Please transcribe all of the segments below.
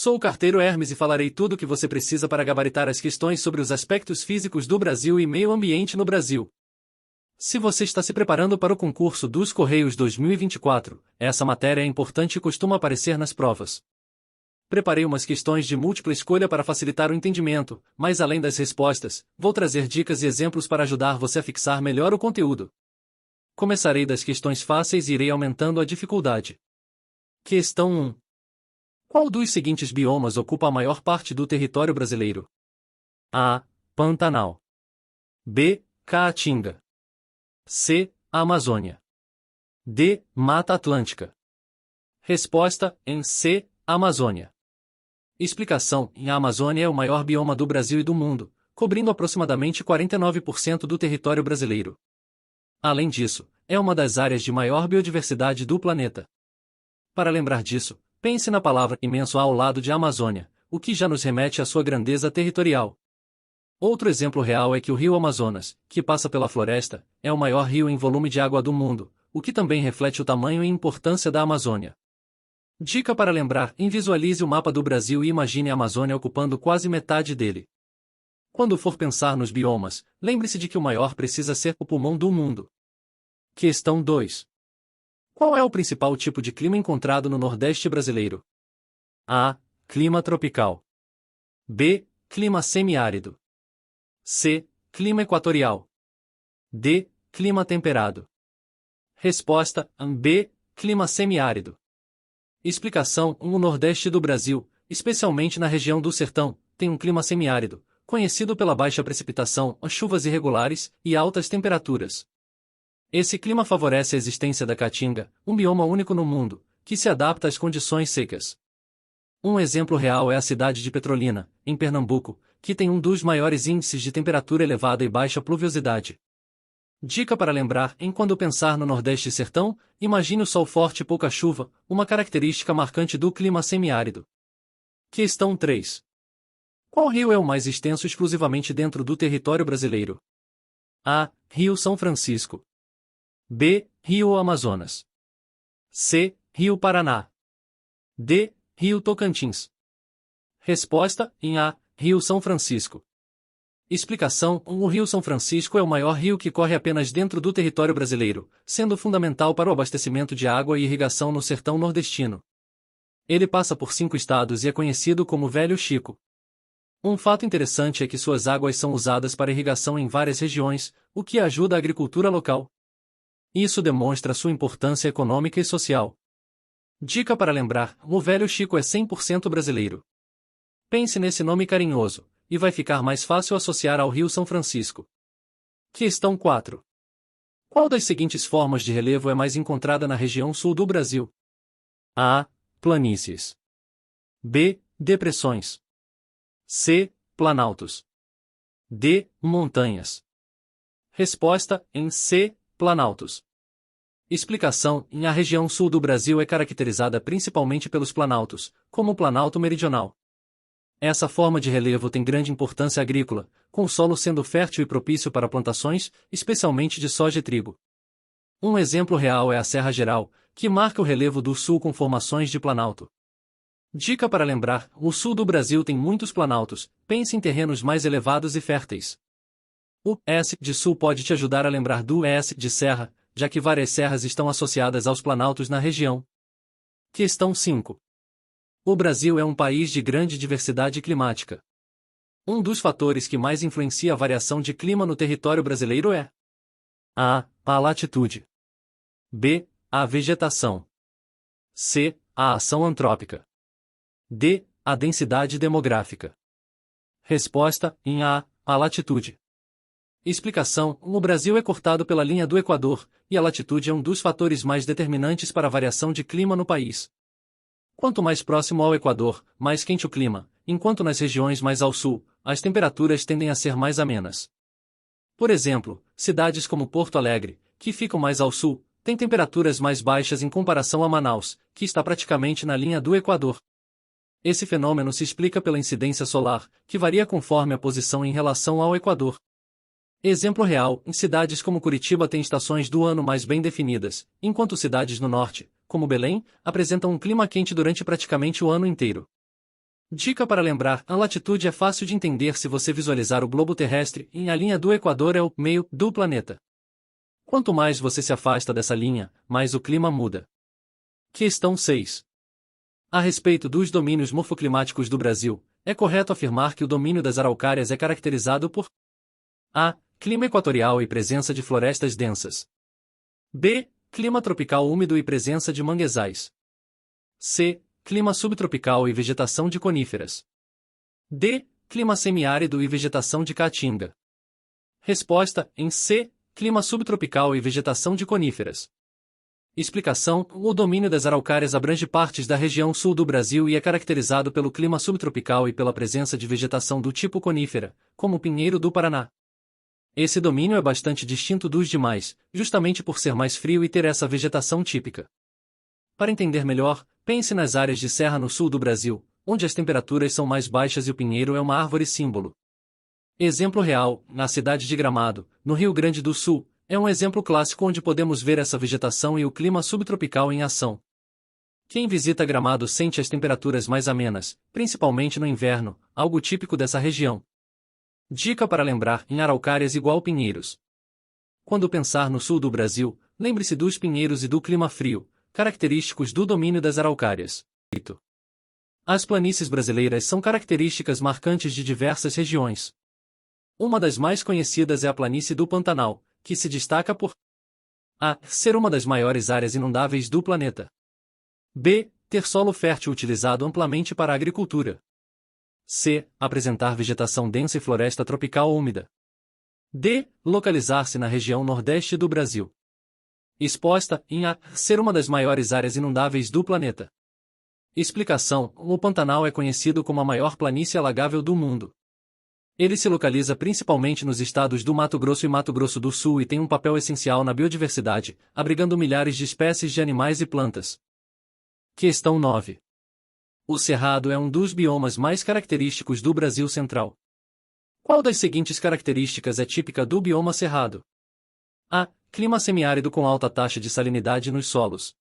Sou o carteiro Hermes e falarei tudo o que você precisa para gabaritar as questões sobre os aspectos físicos do Brasil e meio ambiente no Brasil. Se você está se preparando para o concurso dos Correios 2024, essa matéria é importante e costuma aparecer nas provas. Preparei umas questões de múltipla escolha para facilitar o entendimento, mas além das respostas, vou trazer dicas e exemplos para ajudar você a fixar melhor o conteúdo. Começarei das questões fáceis e irei aumentando a dificuldade. Questão 1. Qual dos seguintes biomas ocupa a maior parte do território brasileiro? A. Pantanal. B. Caatinga. C. Amazônia. D. Mata Atlântica. Resposta: em C. Amazônia. Explicação: a Amazônia é o maior bioma do Brasil e do mundo, cobrindo aproximadamente 49% do território brasileiro. Além disso, é uma das áreas de maior biodiversidade do planeta. Para lembrar disso, pense na palavra imenso ao lado de Amazônia, o que já nos remete à sua grandeza territorial. Outro exemplo real é que o rio Amazonas, que passa pela floresta, é o maior rio em volume de água do mundo, o que também reflete o tamanho e importância da Amazônia. Dica para lembrar: visualize o mapa do Brasil e imagine a Amazônia ocupando quase metade dele. Quando for pensar nos biomas, lembre-se de que o maior precisa ser o pulmão do mundo. Questão 2. Qual é o principal tipo de clima encontrado no Nordeste brasileiro? A. Clima tropical. B. Clima semiárido. C. Clima equatorial. D. Clima temperado. Resposta: B. Clima semiárido. Explicação: o Nordeste do Brasil, especialmente na região do Sertão, tem um clima semiárido, conhecido pela baixa precipitação, chuvas irregulares e altas temperaturas. Esse clima favorece a existência da caatinga, um bioma único no mundo, que se adapta às condições secas. Um exemplo real é a cidade de Petrolina, em Pernambuco, que tem um dos maiores índices de temperatura elevada e baixa pluviosidade. Dica para lembrar: quando pensar no Nordeste e Sertão, imagine o sol forte e pouca chuva, uma característica marcante do clima semiárido. Questão 3. Qual rio é o mais extenso exclusivamente dentro do território brasileiro? A. Rio São Francisco. B. Rio Amazonas. C. Rio Paraná. D. Rio Tocantins. Resposta: em A. Rio São Francisco. Explicação: o Rio São Francisco é o maior rio que corre apenas dentro do território brasileiro, sendo fundamental para o abastecimento de água e irrigação no sertão nordestino. Ele passa por 5 estados e é conhecido como Velho Chico. Um fato interessante é que suas águas são usadas para irrigação em várias regiões, o que ajuda a agricultura local. Isso demonstra sua importância econômica e social. Dica para lembrar: o Velho Chico é 100% brasileiro. Pense nesse nome carinhoso, e vai ficar mais fácil associar ao Rio São Francisco. Questão 4. Qual das seguintes formas de relevo é mais encontrada na região sul do Brasil? A. Planícies. B. Depressões. C. Planaltos. D. Montanhas. Resposta: em C. Planaltos. Explicação: a região sul do Brasil é caracterizada principalmente pelos planaltos, como o Planalto Meridional. Essa forma de relevo tem grande importância agrícola, com o solo sendo fértil e propício para plantações, especialmente de soja e trigo. Um exemplo real é a Serra Geral, que marca o relevo do sul com formações de planalto. Dica para lembrar: o sul do Brasil tem muitos planaltos, pense em terrenos mais elevados e férteis. O S de sul pode te ajudar a lembrar do S de serra, já que várias serras estão associadas aos planaltos na região. Questão 5. O Brasil é um país de grande diversidade climática. Um dos fatores que mais influencia a variação de clima no território brasileiro é A. A latitude. B. A vegetação. C. A ação antrópica. D. A densidade demográfica. Resposta: em A. A latitude. Explicação: o Brasil é cortado pela linha do Equador, e a latitude é um dos fatores mais determinantes para a variação de clima no país. Quanto mais próximo ao Equador, mais quente o clima, enquanto nas regiões mais ao sul, as temperaturas tendem a ser mais amenas. Por exemplo, cidades como Porto Alegre, que ficam mais ao sul, têm temperaturas mais baixas em comparação a Manaus, que está praticamente na linha do Equador. Esse fenômeno se explica pela incidência solar, que varia conforme a posição em relação ao Equador. Exemplo real: em cidades como Curitiba têm estações do ano mais bem definidas, enquanto cidades no norte, como Belém, apresentam um clima quente durante praticamente o ano inteiro. Dica para lembrar: a latitude é fácil de entender se você visualizar o globo terrestre e a linha do Equador é o meio do planeta. Quanto mais você se afasta dessa linha, mais o clima muda. Questão 6. A respeito dos domínios morfoclimáticos do Brasil, é correto afirmar que o domínio das araucárias é caracterizado por a. Clima equatorial e presença de florestas densas. B. Clima tropical úmido e presença de manguezais. C. Clima subtropical e vegetação de coníferas. D. Clima semiárido e vegetação de caatinga. Resposta: em C. Clima subtropical e vegetação de coníferas. Explicação: o domínio das araucárias abrange partes da região sul do Brasil e é caracterizado pelo clima subtropical e pela presença de vegetação do tipo conífera, como o pinheiro do Paraná. Esse domínio é bastante distinto dos demais, justamente por ser mais frio e ter essa vegetação típica. Para entender melhor, pense nas áreas de serra no sul do Brasil, onde as temperaturas são mais baixas e o pinheiro é uma árvore símbolo. Exemplo real: na cidade de Gramado, no Rio Grande do Sul, é um exemplo clássico onde podemos ver essa vegetação e o clima subtropical em ação. Quem visita Gramado sente as temperaturas mais amenas, principalmente no inverno, algo típico dessa região. Dica para lembrar: em araucárias igual pinheiros. Quando pensar no sul do Brasil, lembre-se dos pinheiros e do clima frio, característicos do domínio das araucárias. As planícies brasileiras são características marcantes de diversas regiões. Uma das mais conhecidas é a planície do Pantanal, que se destaca por a. Ser uma das maiores áreas inundáveis do planeta. B. Ter solo fértil utilizado amplamente para a agricultura. C. Apresentar vegetação densa e floresta tropical úmida. D. Localizar-se na região nordeste do Brasil. Exposta em A. Ser uma das maiores áreas inundáveis do planeta. Explicação: o Pantanal é conhecido como a maior planície alagável do mundo. Ele se localiza principalmente nos estados do Mato Grosso e Mato Grosso do Sul e tem um papel essencial na biodiversidade, abrigando milhares de espécies de animais e plantas. Questão 9. O Cerrado é um dos biomas mais característicos do Brasil Central. Qual das seguintes características é típica do bioma Cerrado? A. Clima semiárido com alta taxa de salinidade nos solos.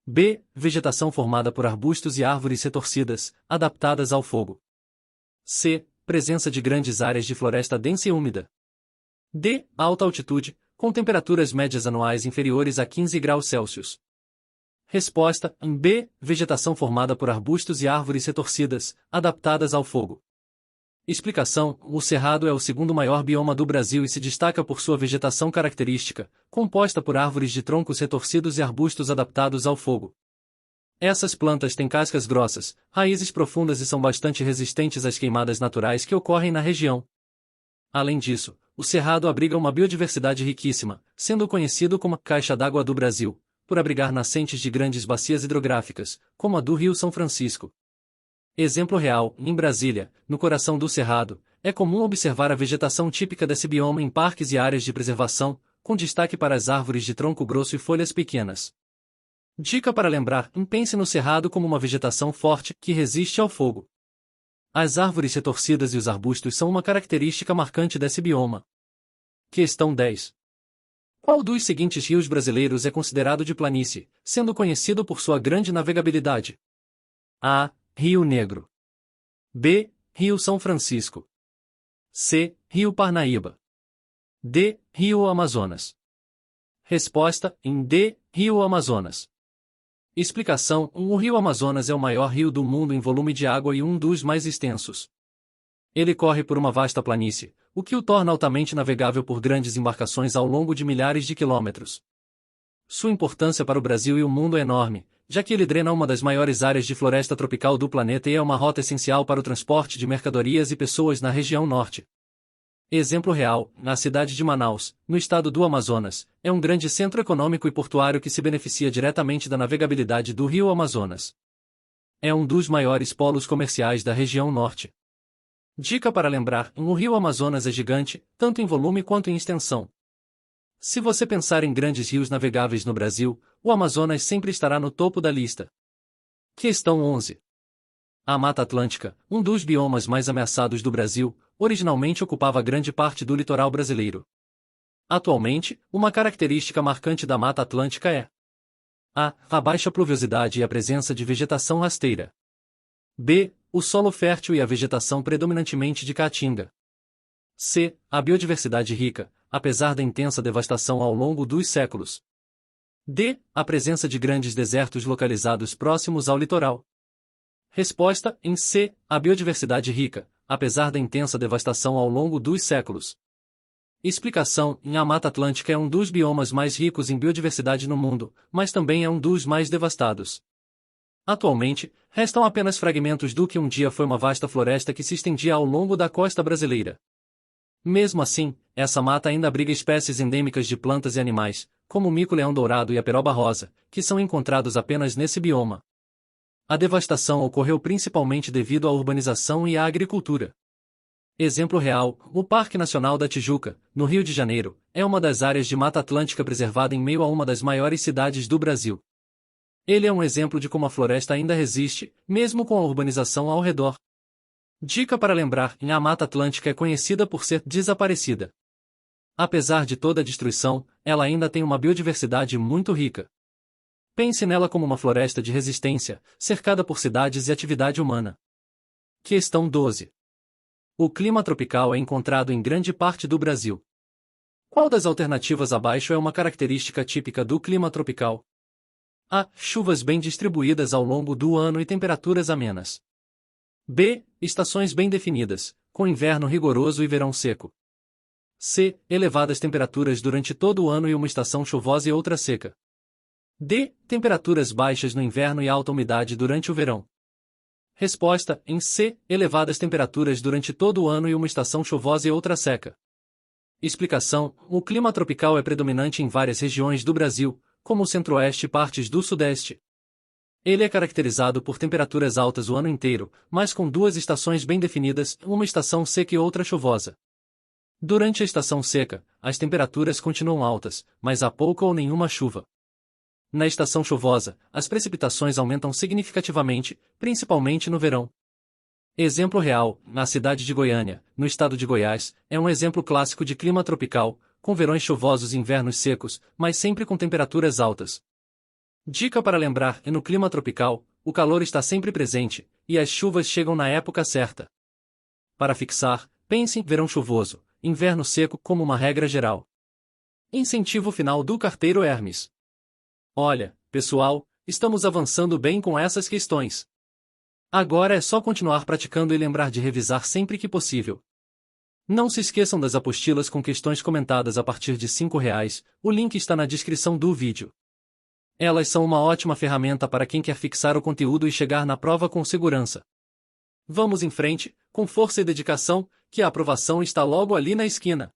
B. Vegetação formada por arbustos e árvores retorcidas, adaptadas ao fogo. C. Presença de grandes áreas de floresta densa e úmida. D. Alta altitude, com temperaturas médias anuais inferiores a 15 graus Celsius. Resposta: em B. Vegetação formada por arbustos e árvores retorcidas, adaptadas ao fogo. Explicação: o Cerrado é o segundo maior bioma do Brasil e se destaca por sua vegetação característica, composta por árvores de troncos retorcidos e arbustos adaptados ao fogo. Essas plantas têm cascas grossas, raízes profundas e são bastante resistentes às queimadas naturais que ocorrem na região. Além disso, o Cerrado abriga uma biodiversidade riquíssima, sendo conhecido como a Caixa d'Água do Brasil, por abrigar nascentes de grandes bacias hidrográficas, como a do Rio São Francisco. Exemplo real: em Brasília, no coração do Cerrado, é comum observar a vegetação típica desse bioma em parques e áreas de preservação, com destaque para as árvores de tronco grosso e folhas pequenas. Dica para lembrar: pense no Cerrado como uma vegetação forte, que resiste ao fogo. As árvores retorcidas e os arbustos são uma característica marcante desse bioma. Questão 10. Qual dos seguintes rios brasileiros é considerado de planície, sendo conhecido por sua grande navegabilidade? A. Rio Negro. B. Rio São Francisco. C. Rio Parnaíba. D. Rio Amazonas. Resposta: em D. Rio Amazonas. Explicação: o Rio Amazonas é o maior rio do mundo em volume de água e um dos mais extensos. Ele corre por uma vasta planície, o que o torna altamente navegável por grandes embarcações ao longo de milhares de quilômetros. Sua importância para o Brasil e o mundo é enorme, já que ele drena uma das maiores áreas de floresta tropical do planeta e é uma rota essencial para o transporte de mercadorias e pessoas na região norte. Exemplo real: na cidade de Manaus, no estado do Amazonas, é um grande centro econômico e portuário que se beneficia diretamente da navegabilidade do rio Amazonas. É um dos maiores polos comerciais da região norte. Dica para lembrar: o rio Amazonas é gigante, tanto em volume quanto em extensão. Se você pensar em grandes rios navegáveis no Brasil, o Amazonas sempre estará no topo da lista. Questão 11. A Mata Atlântica, um dos biomas mais ameaçados do Brasil, originalmente ocupava grande parte do litoral brasileiro. Atualmente, uma característica marcante da Mata Atlântica é a baixa pluviosidade e a presença de vegetação rasteira. B. O solo fértil e a vegetação predominantemente de caatinga. C. A biodiversidade rica, apesar da intensa devastação ao longo dos séculos. D. A presença de grandes desertos localizados próximos ao litoral. Resposta em C. A biodiversidade rica, apesar da intensa devastação ao longo dos séculos. Explicação: a Mata Atlântica é um dos biomas mais ricos em biodiversidade no mundo, mas também é um dos mais devastados. Atualmente, restam apenas fragmentos do que um dia foi uma vasta floresta que se estendia ao longo da costa brasileira. Mesmo assim, essa mata ainda abriga espécies endêmicas de plantas e animais, como o mico-leão-dourado e a peroba rosa, que são encontrados apenas nesse bioma. A devastação ocorreu principalmente devido à urbanização e à agricultura. Exemplo real: o Parque Nacional da Tijuca, no Rio de Janeiro, é uma das áreas de Mata Atlântica preservada em meio a uma das maiores cidades do Brasil. Ele é um exemplo de como a floresta ainda resiste, mesmo com a urbanização ao redor. Dica para lembrar: a Mata Atlântica é conhecida por ser desaparecida. Apesar de toda a destruição, ela ainda tem uma biodiversidade muito rica. Pense nela como uma floresta de resistência, cercada por cidades e atividade humana. Questão 12. O clima tropical é encontrado em grande parte do Brasil. Qual das alternativas abaixo é uma característica típica do clima tropical? A. Chuvas bem distribuídas ao longo do ano e temperaturas amenas. B. Estações bem definidas, com inverno rigoroso e verão seco. C. Elevadas temperaturas durante todo o ano e uma estação chuvosa e outra seca. D. Temperaturas baixas no inverno e alta umidade durante o verão. Resposta em C. Elevadas temperaturas durante todo o ano e uma estação chuvosa e outra seca. Explicação: o clima tropical é predominante em várias regiões do Brasil, como o centro-oeste e partes do sudeste. Ele é caracterizado por temperaturas altas o ano inteiro, mas com duas estações bem definidas, uma estação seca e outra chuvosa. Durante a estação seca, as temperaturas continuam altas, mas há pouca ou nenhuma chuva. Na estação chuvosa, as precipitações aumentam significativamente, principalmente no verão. Exemplo real: na cidade de Goiânia, no estado de Goiás, é um exemplo clássico de clima tropical, com verões chuvosos e invernos secos, mas sempre com temperaturas altas. Dica para lembrar: no clima tropical, o calor está sempre presente, e as chuvas chegam na época certa. Para fixar, pense em verão chuvoso, inverno seco como uma regra geral. Incentivo final do carteiro Hermes. Olha, pessoal, estamos avançando bem com essas questões. Agora é só continuar praticando e lembrar de revisar sempre que possível. Não se esqueçam das apostilas com questões comentadas a partir de R$5, o link está na descrição do vídeo. Elas são uma ótima ferramenta para quem quer fixar o conteúdo e chegar na prova com segurança. Vamos em frente, com força e dedicação, que a aprovação está logo ali na esquina.